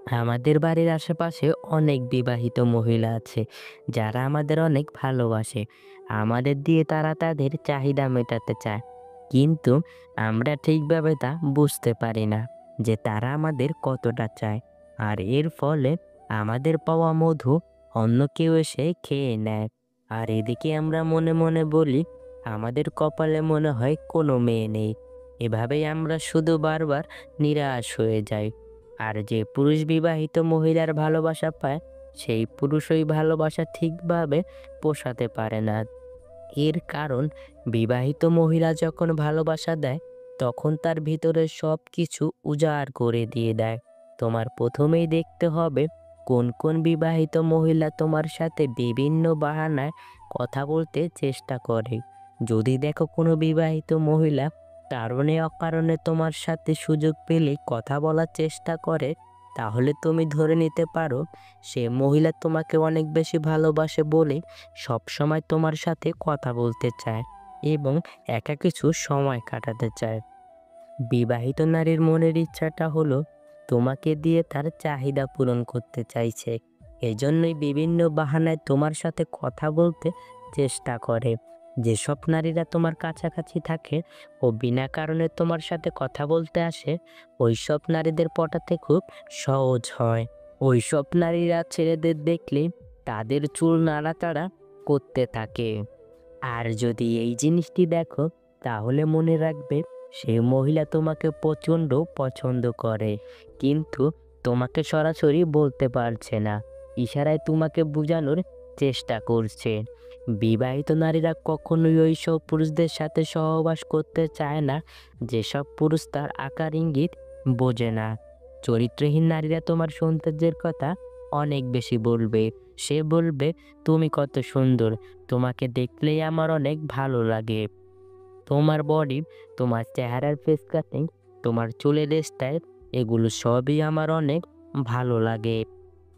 আমাদের বাড়ির আশেপাশে অনেক বিবাহিত মহিলা আছে যারা আমাদের অনেক ভালোবাসে। আমাদের দিয়ে তারা তাদের চাহিদা মেটাতে চায়, কিন্তু আমরা ঠিকভাবে তা বুঝতে পারি না যে তারা আমাদের কতটা চায়। আর এর ফলে আমাদের পাওয়া মধু অন্য কেউ এসে খেয়ে নেয়। আর এদিকে আমরা মনে মনে বলি আমাদের কপালে মনে হয় কোনো মেয়ে নেই। এভাবেই আমরা শুধু বারবার নিরাশ হয়ে যাই। আর যে পুরুষ বিবাহিত মহিলার ভালোবাসা পায়, সেই পুরুষ ওই ভালোবাসা ঠিকভাবে পোষাতে পারে না। এর কারণ, বিবাহিত মহিলা যখন ভালোবাসা দেয়, তখন তার ভিতরে সবকিছু উজাড় করে দিয়ে দেয়। তোমার প্রথমেই দেখতে হবে কোন কোন বিবাহিত মহিলা তোমার সাথে বিভিন্ন বাহানায় কথা বলতে চেষ্টা করে। যদি দেখো কোনো বিবাহিত মহিলা কারণে অকারণে তোমার সাথে সুযোগ পেলে কথা বলার চেষ্টা করে, তাহলে তুমি ধরে নিতে পারো সে মহিলা তোমাকে অনেক বেশি ভালোবাসে বলে সবসময় তোমার সাথে কথা বলতে চায় এবং একা কিছু সময় কাটাতে চায়। বিবাহিত নারীর মনের ইচ্ছাটা হলো তোমাকে দিয়ে তার চাহিদা পূরণ করতে চাইছে। এজন্যই বিভিন্ন বাহানায় তোমার সাথে কথা বলতে চেষ্টা করে। যেসব নারীরা তোমার কাছাকাছি থাকে ও বিনা কারণে তোমার সাথে কথা বলতে আসে, ওইসব নারীদের পটাতে খুব সহজ হয়। ওইসব নারীরা ছেলেদের দেখলে তাদের চুল নাড়াচাড়া করতে থাকে। আর যদি এই জিনিসটি দেখো, তাহলে মনে রাখবে সেই মহিলা তোমাকে প্রচণ্ড পছন্দ করে, কিন্তু তোমাকে সরাসরি বলতে পারছে না, ইশারায় তোমাকে বোঝানোর চেষ্টা করছে। বিবাহিত নারীরা কখনোই ওইসব পুরুষদের সাথে সহবাস করতে চায় না যেসব পুরুষ তার আকার ইঙ্গিত বোঝে না। চরিত্রহীন নারীরা তোমার সৌন্দর্যের কথা অনেক বেশি বলবে। সে বলবে, তুমি কত সুন্দর, তোমাকে দেখলেই আমার অনেক ভালো লাগে। তোমার বডি, তোমার চেহারার ফেস কাটিং, তোমার চুলের স্টাইল, এগুলো সবই আমার অনেক ভালো লাগে।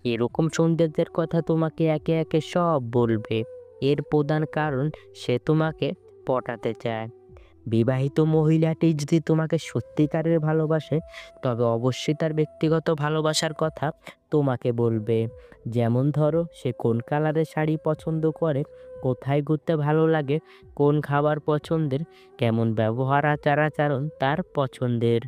এরকম সৌন্দর্যের কথা তোমাকে একে একে সব বলবে। এর প্রধান কারণ, সে তোমাকে পটাতে চায়। বিবাহিত মহিলাটি যদি তোমাকে সত্যিকারের ভালোবাসে, তবে অবশ্যই তার ব্যক্তিগত ভালোবাসার কথা তোমাকে বলবে। যেমন ধরো, সে কোন কালারের শাড়ি পছন্দ করে, কোথায় ঘুরতে ভালো লাগে, কোন খাবার পছন্দের, কেমন ব্যবহার আচার আচরণ তার পছন্দের,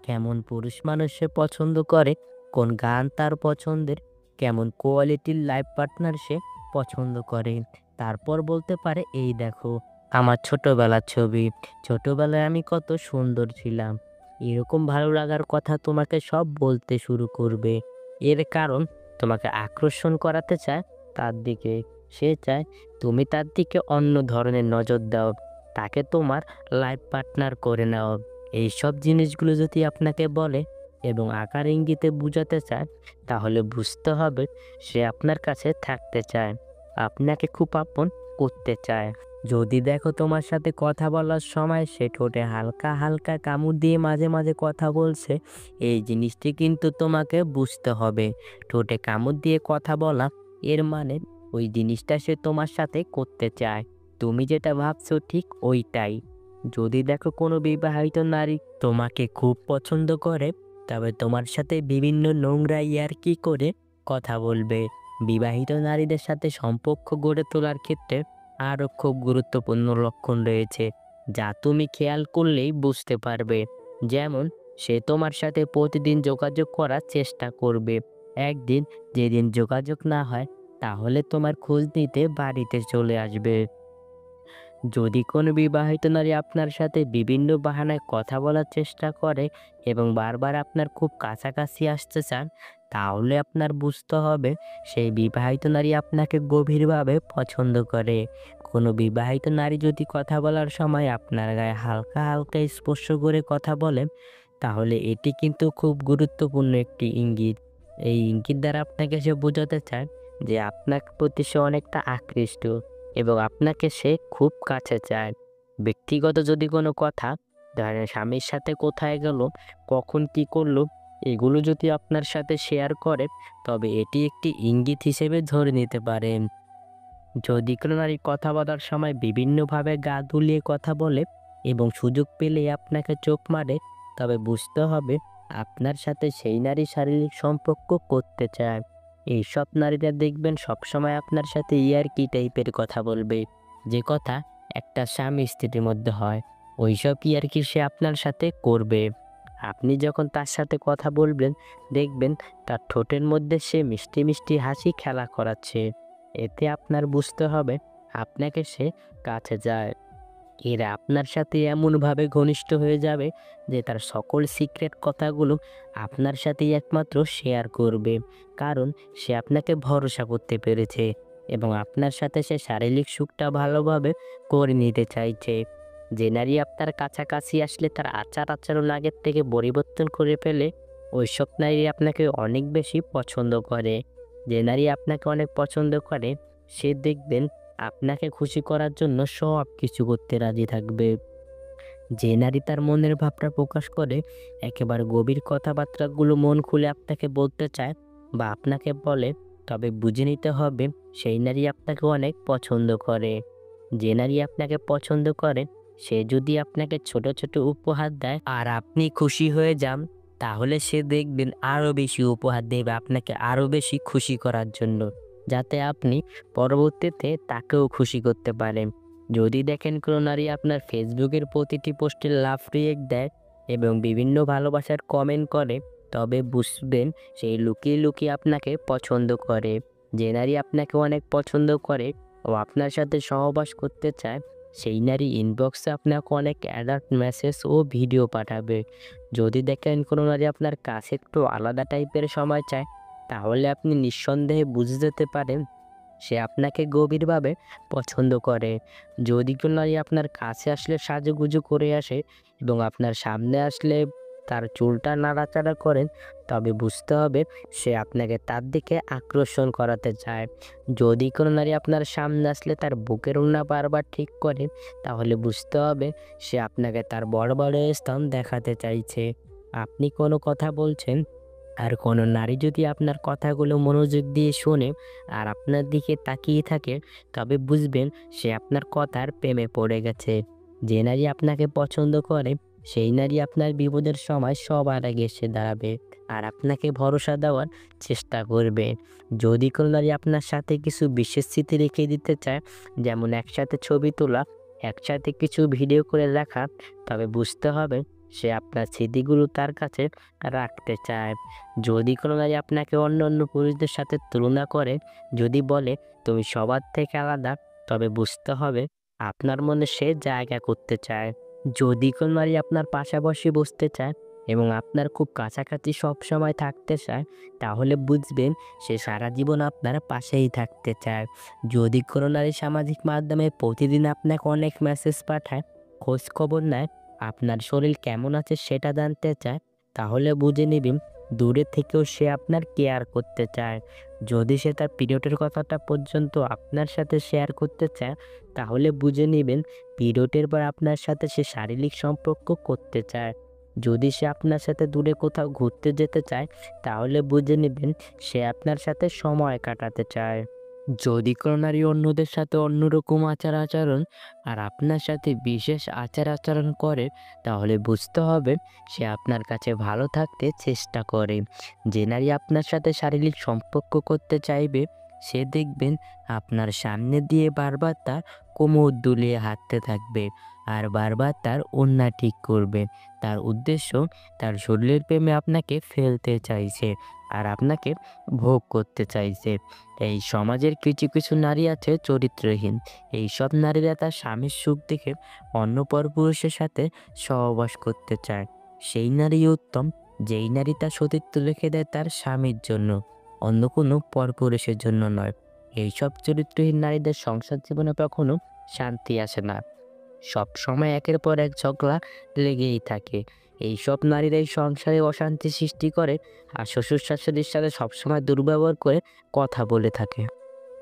কেমন পুরুষ মানুষ সে পছন্দ করে, কোন গান তার পছন্দের, কেমন কোয়ালিটির লাইফ পার্টনার সে পছন্দ করে। তারপর বলতে পারে, এই দেখো আমার ছোটবেলার ছবি, ছোটবেলায় আমি কত সুন্দর ছিলাম। এরকম ভালো লাগার কথা তোমাকে সব বলতে শুরু করবে। এর কারণ, তোমাকে আকর্ষণ করাতে চায় তার দিকে। সে চায় তুমি তার দিকে অন্য ধরনের নজর দাও, তাকে তোমার লাইফ পার্টনার করে নাও। এইসব জিনিসগুলো যদি আপনাকে বলে এবং আকার ইঙ্গিতে বুঝাতে চায়, তাহলে বুঝতে হবে সে আপনার কাছে থাকতে চায়, আপনাকে খুব আপন করতে চায়। যদি দেখো তোমার সাথে কথা বলার সময় সে ঠোঁটে হালকা হালকা কামড় দিয়ে মাঝে মাঝে কথা বলছে, এই জিনিসটি কিন্তু তোমাকে বুঝতে হবে। ঠোঁটে কামড় দিয়ে কথা বলা, এর মানে ওই জিনিসটা সে তোমার সাথে করতে চায়। তুমি যেটা ভাবছো ঠিক ওইটাই। যদি দেখো কোনো বিবাহিত নারী তোমাকে খুব পছন্দ করে, তবে তোমার সাথে বিভিন্ন নোংরা ইয়ার্কি করে কথা বলবে। বিবাহিত নারীদের সাথে সম্পর্ক গড়ে তোলার ক্ষেত্রে আরও খুব গুরুত্বপূর্ণ লক্ষণ রয়েছে, যা তুমি খেয়াল করলেই বুঝতে পারবে। যেমন, সে তোমার সাথে প্রতিদিন যোগাযোগ করার চেষ্টা করবে। একদিন যেদিন যোগাযোগ না হয়, তাহলে তোমার খোঁজ নিতে বাড়িতে চলে আসবে। যদি কোনো বিবাহিত নারী আপনার সাথে বিভিন্ন বাহানায় কথা বলার চেষ্টা করে এবং বারবার আপনার খুব কাছাকাছি আসতে চান, তাহলে আপনার বুঝতে হবে সেই বিবাহিত নারী আপনাকে গভীরভাবে পছন্দ করে। কোনো বিবাহিত নারী যদি কথা বলার সময় আপনার গায়ে হালকা হালকা স্পর্শ করে কথা বলে, তাহলে এটি কিন্তু খুব গুরুত্বপূর্ণ একটি ইঙ্গিত। এই ইঙ্গিত দ্বারা আপনাকে সে বোঝাতে চায় যে আপনার প্রতি সে অনেকটা আকৃষ্ট এবং আপনাকে সে খুব কাছে চায়। ব্যক্তিগত যদি কোনো কথা, ধরেন স্বামীর সাথে কোথায় গেল, কখন কি করলো, এগুলো যদি আপনার সাথে শেয়ার করে, তবে এটি একটি ইঙ্গিত হিসেবে ধরে নিতে পারেন। যদি কোনো নারী কথা বলার সময় বিভিন্নভাবে গা দুলিয়ে কথা বলে এবং সুযোগ পেলেই আপনাকে চোখ মারে, তবে বুঝতে হবে আপনার সাথে সেই নারী শারীরিক সম্পর্ক করতে চায়। এইসব নারীরা দেখবেন সবসময় আপনার সাথে ইয়ার্কি টাইপের কথা বলবে। যে কথা একটা স্বামী স্ত্রীর মধ্যে হয়, ওইসব ইয়ার্কি সে আপনার সাথে করবে। আপনি যখন তার সাথে কথা বলবেন, দেখবেন তার ঠোঁটের মধ্যে সে মিষ্টি মিষ্টি হাসি খেলা করাচ্ছে। এতে আপনার বুঝতে হবে আপনাকে সে কাছে যায়। এরা আপনার সাথে এমনভাবে ঘনিষ্ঠ হয়ে যাবে যে তার সকল সিক্রেট কথাগুলো আপনার সাথেই একমাত্র শেয়ার করবে। কারণ সে আপনাকে ভরসা করতে পেরেছে এবং আপনার সাথে সে শারীরিক সুখটা ভালোভাবে করে নিতে চাইছে। যে নারী আপনার কাছাকাছি আসলে তার আচার আচরণ আগের থেকে পরিবর্তন করে ফেলে, ওইসব নারী আপনাকে অনেক বেশি পছন্দ করে। যে নারী আপনাকে অনেক পছন্দ করে, সে দেখবেন আপনাকে খুশি করার জন্য সব কিছু করতে রাজি থাকবে। যে নারী তার মনের ভাবটা প্রকাশ করে, একেবারে গভীর কথাবার্তাগুলো মন খুলে আপনাকে বলতে চায় বা আপনাকে বলে, তবে বুঝে নিতে হবে সেই নারী আপনাকে অনেক পছন্দ করে। যে নারী আপনাকে পছন্দ করে, সে যদি আপনাকে ছোট ছোট উপহার দেয় আর আপনি খুশি হয়ে যান, তাহলে সে দেখবেন আরও বেশি উপহার দেবে আপনাকে আরও বেশি খুশি করার জন্য, যাতে আপনি পরবর্তীতে তাকেও খুশি করতে পারেন। যদি দেখেন কোনো নারী আপনার ফেসবুকের প্রতিটি পোস্টে লাভ রিয়েক্ট দেয় এবং বিভিন্ন ভালোবাসার কমেন্ট করে, তবে বুঝবেন সেই লুকিয়ে লুকিয়ে আপনাকে পছন্দ করে। যে নারী আপনাকে অনেক পছন্দ করে ও আপনার সাথে সহবাস করতে চায়, সেই নারী ইনবক্সে আপনাকে অনেক অ্যাডাল্ট মেসেজ ও ভিডিও পাঠাবে। যদি দেখেন কোনো নারী আপনার কাছে একটু আলাদা টাইপের সময় চায়, তাহলে আপনি নিঃসন্দেহে বুঝে যেতে পারেন সে আপনাকে গভীরভাবে পছন্দ করে। যদি কোনো নারী আপনার কাছে আসলে সাজুগুজু করে আসে এবং আপনার সামনে আসলে তার চুলটা নাড়াচাড়া করেন, তবে বুঝতে হবে সে আপনাকে তার দিকে আকর্ষণ করাতে চায়। যদি কোনো নারী আপনার সামনে আসলে তার বুকের ওড়না বারবার ঠিক করে, তাহলে বুঝতে হবে সে আপনাকে তার বড় বড় স্তন দেখাতে চাইছে। আপনি কোনো কথা বলছেন আর কোনো নারী যদি আপনার কথাগুলো মনোযোগ দিয়ে শোনে আর আপনার দিকে তাকিয়ে থাকে, তবে বুঝবেন সে আপনার কথার প্রেমে পড়ে গেছে। যে নারী আপনাকে পছন্দ করে, সেই নারী আপনার বিপদের সময় সবার আগে এসে দাঁড়াবে আর আপনাকে ভরসা দেওয়ার চেষ্টা করবে। যদি কোনো নারী আপনার সাথে কিছু বিশেষ স্মৃতি রেখে দিতে চায়, যেমন একসাথে ছবি তোলা, একসাথে কিছু ভিডিও করে রাখা, তবে বুঝতে হবে সে আপনার স্মৃতিগুলো তার কাছে রাখতে চায়। যদি কোনো নারী আপনাকে অন্য পুরুষদের সাথে তুলনা করে, যদি বলে তুমি সবার থেকে আলাদা, তবে বুঝতে হবে আপনার মনে সে জায়গা করতে চায়। যদি কোনো নারী আপনার পাশাপাশি বসতে চায় এবং আপনার খুব কাছাকাছি সবসময় থাকতে চায়, তাহলে বুঝবেন সে সারা জীবন আপনার পাশেই থাকতে চায়। যদি কোনো নারী সামাজিক মাধ্যমে প্রতিদিন আপনাকে অনেক মেসেজ পাঠায়, খোঁজ খবর নেয়, আপনার শরীর কেমন আছে সেটা জানতে চায়, তাহলে বুঝে নিবেন দূরে থেকেও সে আপনার কেয়ার করতে চায়। যদি সে তার পিরিয়ডের কথাটা পর্যন্ত আপনার সাথে শেয়ার করতে চায়, তাহলে বুঝে নিবেন পিরিয়ডের পর আপনার সাথে সে শারীরিক সম্পর্ক করতে চায়। যদি সে আপনার সাথে দূরে কোথাও ঘুরতে যেতে চায়, তাহলে বুঝে নিবেন সে আপনার সাথে সময় কাটাতে চায়। যদি কোনো নারী অন্যদের সাথে অন্যরকম আচার আচরণ আর আপনার সাথে বিশেষ আচার আচরণ করে, তাহলে বুঝতে হবে সে আপনার কাছে ভালো থাকতে চেষ্টা করে। যে নারী আপনার সাথে শারীরিক সম্পর্ক করতে চাইবে, সে দেখবেন আপনার সামনে দিয়ে বারবার তার কোমর দুলিয়ে হাঁটতে থাকবে আর বারবার তার ওড়না ঠিক করবে। তার উদ্দেশ্য তার শরীরের প্রেমে আপনাকে ফেলতে চাইছে আর আপনাকে ভোগ করতে চাইছে। এই সমাজের কিছু কিছু নারী আছে চরিত্রহীন। এইসব নারীরা তার স্বামীর সুখ দেখে অন্য পরপুরুষের সাথে সহবাস করতে চায়। সেই নারী উত্তম, যেই নারী তার সতীত্ব রেখে দেয় তার স্বামীর জন্য, অন্য কোনো পরপুরুষের জন্য নয়। এইসব চরিত্রহীন নারীদের সংসার জীবনে কখনো শান্তি আসে না। সবসময় একের পর এক ঝগড়া লেগেই থাকে। এইসব নারীরাই সংসারে অশান্তি সৃষ্টি করে আর শ্বশুর শাশুড়ির সাথে সবসময় দুর্ব্যবহার করে কথা বলে থাকে।